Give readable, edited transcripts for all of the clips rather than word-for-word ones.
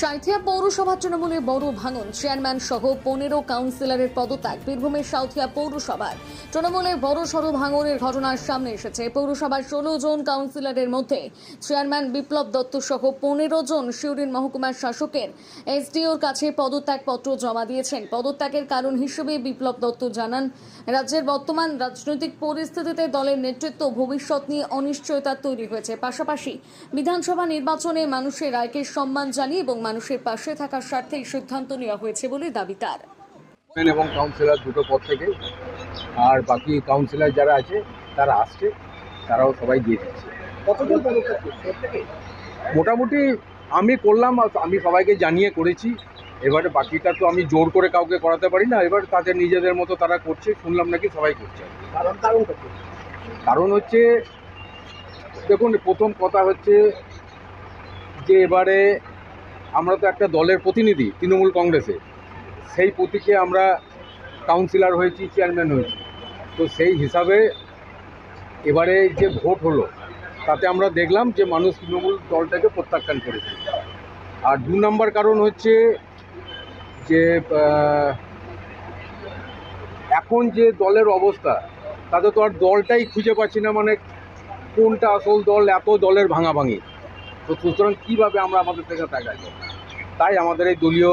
সাঁইথিয়া পৌরসভা তৃণমূলের বড় ভাঙন, চেয়ারম্যান সহ 15 কাউন্সিলরের পদত্যাগ। বীরভূমের সাঁইথিয়া পৌরসভার তৃণমূলের বড় সড় ভাঙনের ঘটনার সামনে এসেছে। পৌরসভার 16 জন কাউন্সিলরের মধ্যে চেয়ারম্যান বিপ্লব দত্ত সহ 15 জন শিউরিন মহকুমার শাসকের এসডিওর কাছে পদত্যাগপত্র জমা দিয়েছেন। পদত্যাগের কারণ হিসেবে বিপ্লব দত্ত জানান, রাজ্যের বর্তমান রাজনৈতিক পরিস্থিতিতে দলের নেতৃত্ব ভবিষ্যৎ নিয়ে অনিশ্চয়তা তৈরি হয়েছে। পাশাপাশি বিধানসভা নির্বাচনে মানুষের রায়কে সম্মান জানিয়ে এবং মানুষের পাশে থাকার স্বার্থেই সিদ্ধান্ত নেওয়া হয়েছে বলে দাবি তার। এবং কাউন্সিলর দুটো পদ থেকে, আর বাকি কাউন্সিলর যারা আছে তারা আসছে, তারাও সবাই দিয়ে দিচ্ছে। কতজন পদত্যাগ? মোটামুটি আমি করলাম, আমি সবাইকে জানিয়ে করেছি। এবারে বাকিটা তো আমি জোর করে কাউকে করাতে পারি না। এবার তাদের নিজেদের মতো তারা করছে, শুনলাম নাকি সবাই করছে। কারণ হচ্ছে, দেখুন, প্রথম কথা হচ্ছে যে এবারে আমরা তো একটা দলের প্রতিনিধি, তৃণমূল কংগ্রেসে, সেই প্রতীকে আমরা কাউন্সিলর হয়েছি, চেয়ারম্যান হয়েছি। তো সেই হিসাবে এবারে যে ভোট হলো তাতে আমরা দেখলাম যে মানুষ তৃণমূল দলটাকে প্রত্যাখ্যান করেছে। আর 2 নম্বর কারণ হচ্ছে যে এখন যে দলের অবস্থা, তাতে তো আর দলটাই খুঁজে পাচ্ছি না, মানে কোনটা আসল দল, এত দলের ভাঙাভাঙি। তো সুতরাং কীভাবে আমরা আমাদের থেকে টাকা যাই, তাই আমাদের এই দলীয়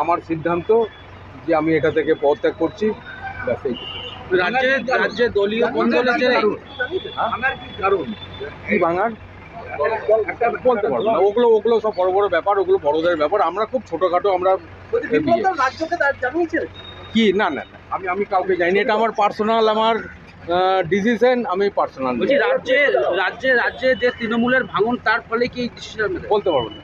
আমার সিদ্ধান্ত যে আমি এটা থেকে পদত্যাগ করছি। ব্যাস এই রাজ্যে দলীয় কোন দলের কারণ কি ভাঙার একটা বলতে পারবো না। ওগুলো সব বড় বড় ব্যাপার, ওগুলো বড়দের ব্যাপার। আমরা খুব ছোটোখাটো আমরা কি না না না আমি কাউকে জানি, এটা আমার পার্সোনাল, আমার ডিসিশন, আমি পার্সোনাল। বলছি রাজ্যে যে তৃণমূলের ভাঙন, তার ফলে কি ডিসিশন বলতে পারবো না।